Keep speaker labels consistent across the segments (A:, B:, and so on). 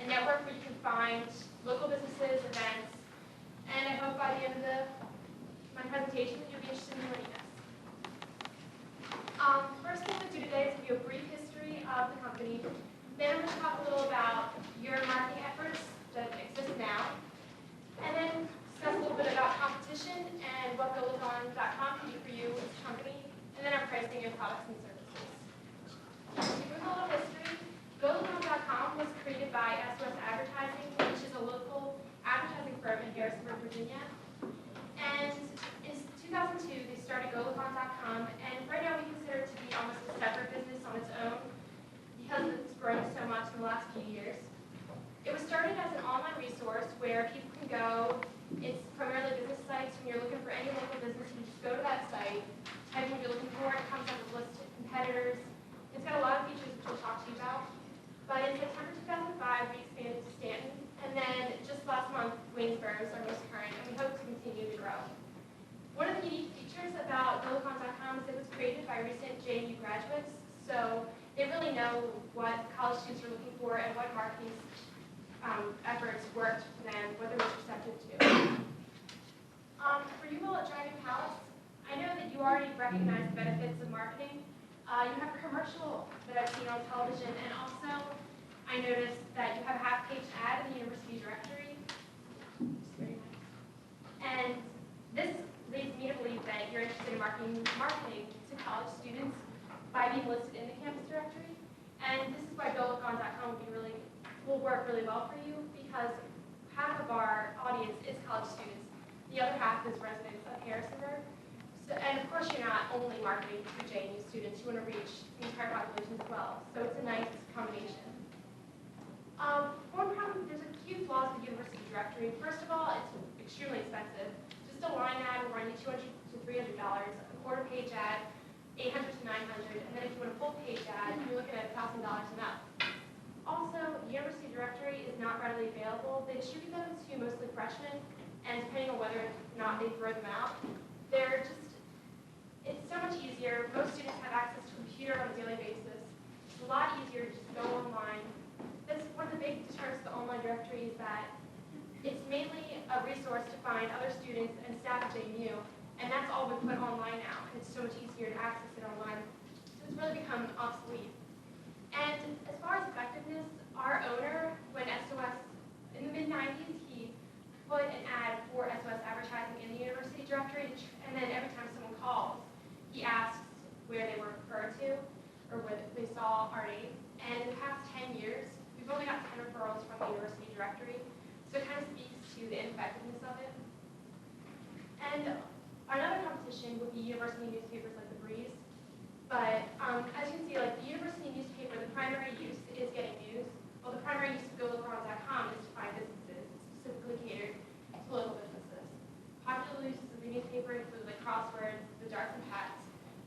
A: network where you can find local businesses, events, and I hope by the end of my presentation you'll be interested in joining us. First thing I'm going to do today is give you a brief history of the company. Then I'm going to talk a little about your marketing efforts that exist now. And then discuss a little bit about competition and what GoLookOn.com can do for you as a company. And then our pricing of products and services. To give a little history, GoLookOn.com was created by SOS Advertising, which is a local advertising firm in Harrisonburg, Virginia. And in 2002, they started GoLookOn.com, and right now we consider it to be almost a separate business on its own because it's grown so much in the last few years. It was started as an online resource where people can go. It's primarily business sites. When you're looking for any local business, you just go to that site, type in what you're looking for, it comes up with a list of competitors. It's got a lot of features which we'll talk to you about. But in September 2005, we expanded to Stanton, and then just last month, Waynesboro is our most current, and we hope to continue to grow. One of the unique features about GoLookOn.com is that it was created by recent JMU graduates, so they really know what college students are looking for and what marketing efforts worked for them, what they're most receptive to. For you all at JMU Palace, I know that you already recognize the benefits of marketing. You have a commercial that I've seen on television, and also I noticed that you have a half-page ad in the university directory. It's very nice. And this leads me to believe that you're interested in marketing to college students by being listed in the campus directory. And this is why GoLookOn.com will work really well for you, because half of our audience is college students. The other half is residents of Harrisonburg. So, and of course, you're not only marketing to JMU students, you want to reach the entire population as well. So it's a nice combination. One problem, there's a few flaws with the university directory. First of all, it's extremely expensive. Just a line ad will run you $200 to $300, a quarter-page ad, $800 to $900, and then if you want a full-page ad, you're looking at $1,000 and up. Also, the university directory is not readily available. They distribute them to mostly freshmen, and depending on whether or not they throw them out, it's so much easier. Most students have access to a computer on a daily basis. It's a lot easier to just go online. That's one of the big deterrents of the online directory is that it's mainly a resource to find other students and staff at JMU, and that's all we put online now, and it's so much easier to access it online. So it's really become obsolete. And as far as effectiveness, our owner, when SOS, in the mid-90s, he put an ad for SOS Advertising in the university directory, and then every time someone calls, he asks where they were referred to, or where they saw our name. And in the past 10 years, we've only got 10 referrals from the university directory, so it kind of speaks to the ineffectiveness of it. And another competition would be university newspapers like The Breeze. But as you can see, like the university newspaper, the primary use is getting news, while the primary use of GoLookOn.com is to find businesses. It's specifically catered to local businesses. Popular uses of the newspaper include like crosswords, the darts and pats,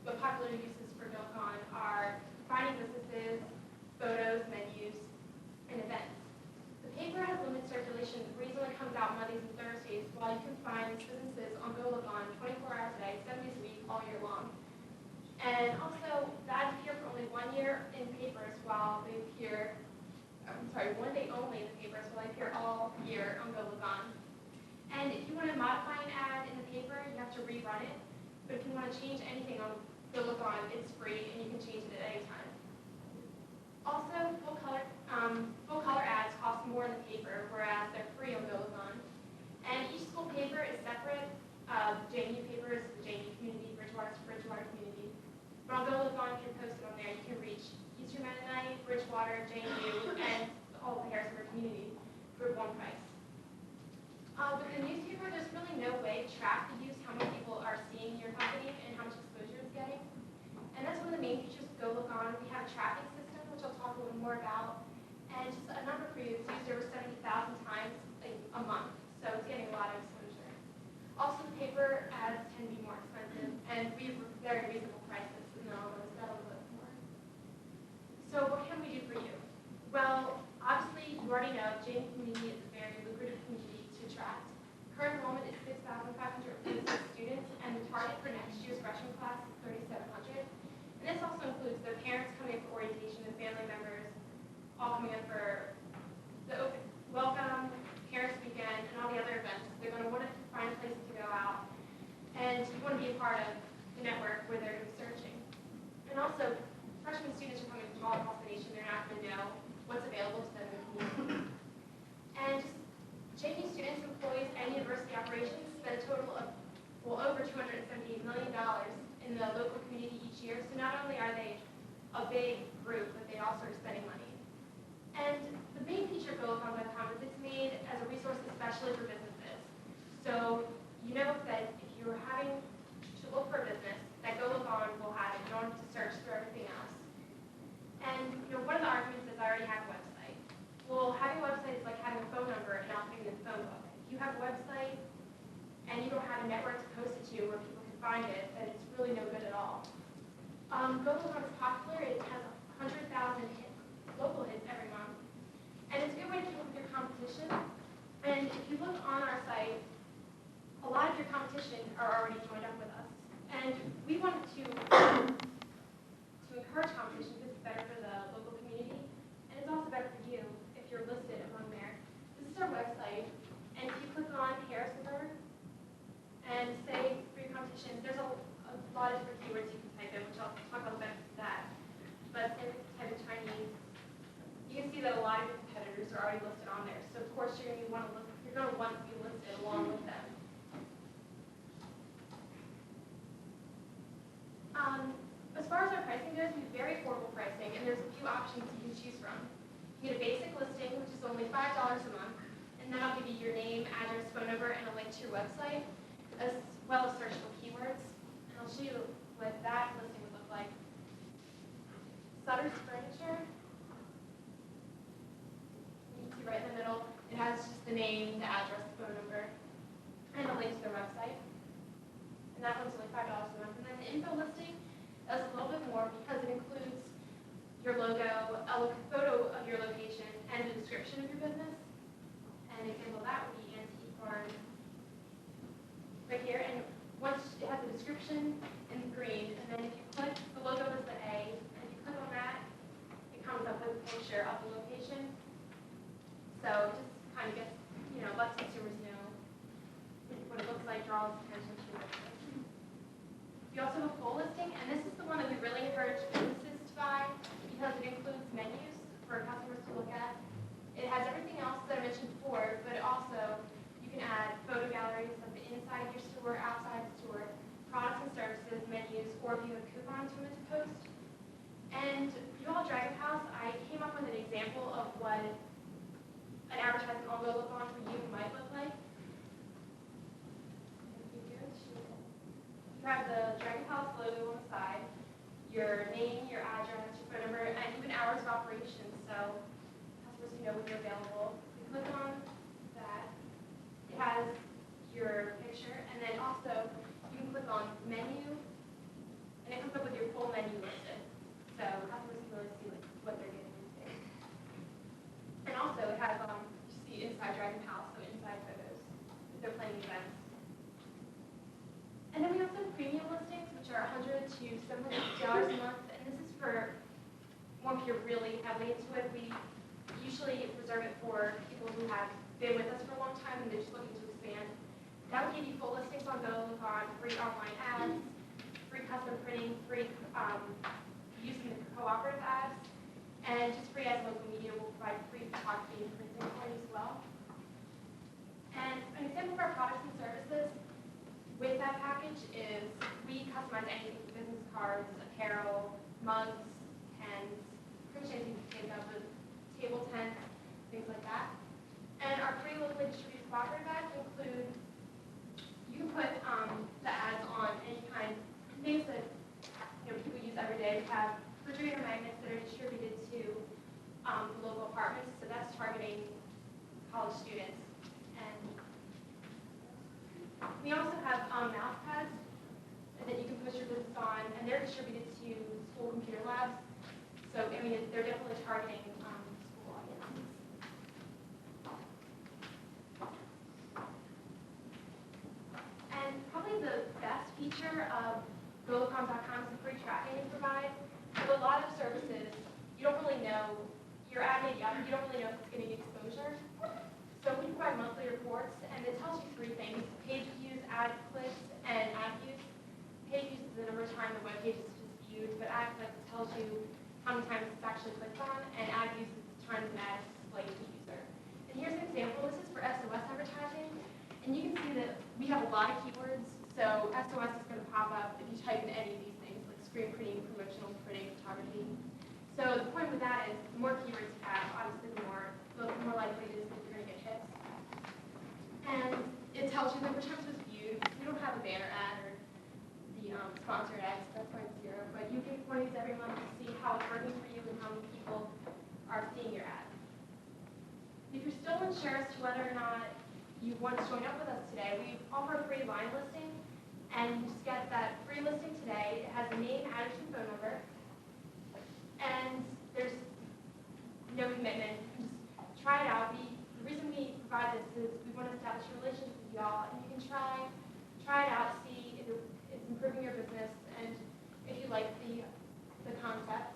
A: but popular uses for GoLookOn are finding businesses, photos, menus, and events. The paper has limited circulation. The Breeze only comes out Mondays and Thursdays, while you can find these businesses on GoLookOn 24 hours a day, 7 days a week, all year long. And also, the ads appear for only 1 year in papers, while they appear, 1 day only in the papers, while they appear all year on GoLookOn. And if you want to modify an ad in the paper, you have to rerun it. But if you want to change anything on GoLookOn, it's free, and you can change it at any time. Also, full color ads cost more in the paper, whereas they're free on GoLookOn. And each school paper is separate. JMU paper is the JMU community, Bridgewater is Bridgewater community. But on GoLookOn, you can post it on there. You can reach Eastern Mennonite, Bridgewater, JMU, and all of the Harrisonburg community for one price. With the newspaper, there's really no way to track the use, how many people are seeing your company, and how much exposure it's getting. And that's one of the main features of GoLookOn. We have a tracking system, which I'll talk a little more about. And just a number for you, it's used over 70,000 times a month, so it's getting a lot of exposure. Also, the paper ads tend to be more expensive, and we have very reasonable prices, and I'll list that a little bit more. So what can we do for you? Well, obviously, you already know JMU community is a very lucrative community to attract. Current enrollment is 6,546 students, and the target for next year's freshman class is 3,700. And this also includes their parents coming in for orientation and family members all coming in for the open well, over $278 million in the local community each year. So not only are they a big group, but they also are spending money. And the main feature of GoLookOn.com is it's made as a resource especially for businesses. So you know that if you're having to look for a business, that GoLookOn will have it. You don't have to search through everything else. And one of the arguments is I already have a website. Well, having a website is like having a phone number and not putting it in the phone book. If you have a website and you don't have a network to post it to where people can find it, then it's really no good at all. GoLookOn is popular. It has 100,000 local hits every month. And it's a good way to keep up with your competition. And if you look on our site, a lot of your competition are already joined up with us. And we wanted to encourage competition because it's better for the local community. And it's also better for you if you're listed among there. This is our website. And if you click on Harrisonburg and say for your competition, there's a lot of different keywords you can type in, which I'll talk about the benefits of that. But say type in Chinese, you can see that a lot of your competitors are already listed on there. So of course you're going to want to be listed along with them. As far as our pricing goes, we have very affordable pricing, and there's a few options you can choose from. You get a basic listing, which is only $5 a month, and that'll give you your name, address, phone number, and a link to your website, as well as searchable keywords. And I'll show you what that listing would look like. Sutter's Furniture. You can see right in the middle, it has just the name, the address, the phone number, and a link to their website. And that one's only $5 a month. And then the info listing is a little bit more because it includes your logo, a photo of your location, and a description of your business. And an example of that would be Antique Barn right here. And once it has a description in green, and then if you click, the logo is the A, and if you click on that, it comes up with a picture of the location. So it just kind of gets, lets consumers know what it looks like, draws attention to it. We also have a full listing, and this is the one that we really encourage businesses to buy because it includes menus for customers to look at. It has everything else that I mentioned before, but also you can add photo galleries of the inside your store, outside the store, products and services, menus, or if you have coupons you want to post. And you all Dragon House, I came up with an example of what an advertisement on GoLookOn for you might look like. You have the Dragon Palace logo on the side, your name, your address, your phone number, and even hours of operation, so customers can know when you're available. You click on that. It has your picture, and then also you can click on menu, and it comes up with your full menu listed, so customers can really see what they're getting into. And also it has, you see inside Dragon Palace, so inside photos, if they're planning events. And then we have some premium listings, which are $100 to $750 a month, and this is for more if you're really heavily into it. We usually reserve it for people who have been with us for a long time and they're just looking to expand. That would give you full listings on GoLookOn, free online ads, free custom printing, free using the cooperative ads, and just free as local media will provide free photography and printing for you as well. And an example of our products and services with that package is we customize anything from business cards, apparel, mugs, pens, pretty much anything you can think of, table tents, things like that. And our free locally distributed cooperative ads include, you can put the ads on any kind of things that people use every day. We have refrigerator magnets that are distributed to the local apartments, so that's targeting college students. We also have mouse pads that you can post your business on, and they're distributed to school computer labs. So, they're definitely targeting school audiences. And probably the best feature of GoLookOn.com is the free tracking it provides. With a lot of services, you don't really know, your ad may be up, you don't really know if it's getting exposure. So we provide monthly reports, and it tells you three things: page views, ad clicks, and ad views. Page views is the number of times the web page is viewed, but ad clicks tells you how many times it's actually clicked on, and ad views is the times an ad is displayed to the user. And here's an example. This is for SOS advertising, and you can see that we have a lot of keywords. So SOS is going to pop up if you type in any of these things, like screen printing, promotional printing, photography. So the point with that is the more keywords you have, obviously the more likely it is that you're going to get hits. And it tells you the number of times it was viewed. We don't have a banner ad or the sponsored ads, that's why it's 0. But you get points every month to see how it's working for you and how many people are seeing your ad. If you're still unsure as to whether or not you want to join up with us today, we offer a free line listing, and you just get that free listing today. It has a name, address, and phone number, and there's no commitment. You just try it out. The reason we provide this is we want to establish a relationship with y'all, and you can try it out, see if it's improving your business, and if you like the concept.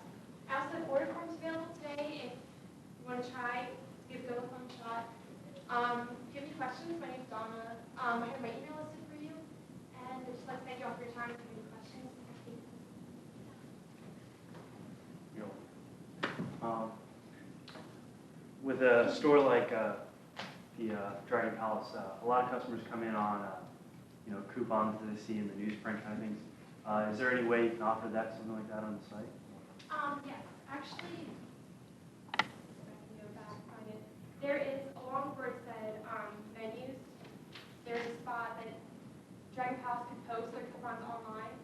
A: I also have order forms available today if you want to try. Give it a fun shot. If you have any questions, my name's Donna. I have my email listed for you, and I'd just like to thank you all for your time. If you have any questions,
B: with a store like the Dragon Palace, a lot of customers come in on coupons that they see in the newsprint kind of things. Is there any way you can offer that, something like that on the site?
A: Yes, actually. There is, along where it said menus, there's a spot that Dragon Palace could post their coupons online.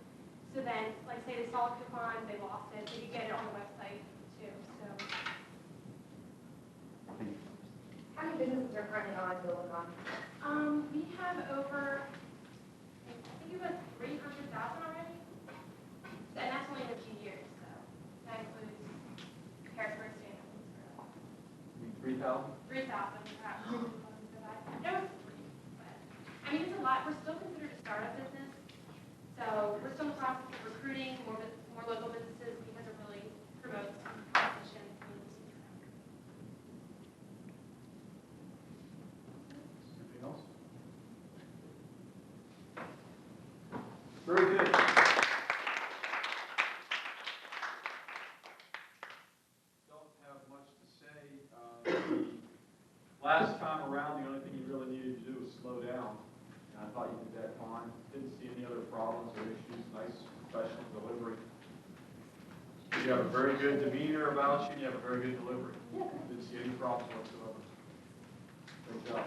A: So then, like say they saw a coupon, they lost it, they could get it on the website too. So.
C: How many businesses are currently on Build-A-Thon?
A: We have over, I think it was 300,000 already, and that's only in a few years. So that includes Harrisburg, Stanton,
D: 3,000?
A: 3,000, perhaps. No, it's 3, but I mean, it's a lot. We're still considered a startup business, so we're still in the process of recruiting more local businesses because it really promotes competition.
D: Anything else? Very good. Don't have much to say. Last time around, the only thing you really needed to do was slow down. And I thought you did that fine. Didn't see any other problems or issues. Nice, professional delivery. You have a very good demeanor about you, and you have a very good delivery. Didn't see any problems whatsoever. Great job.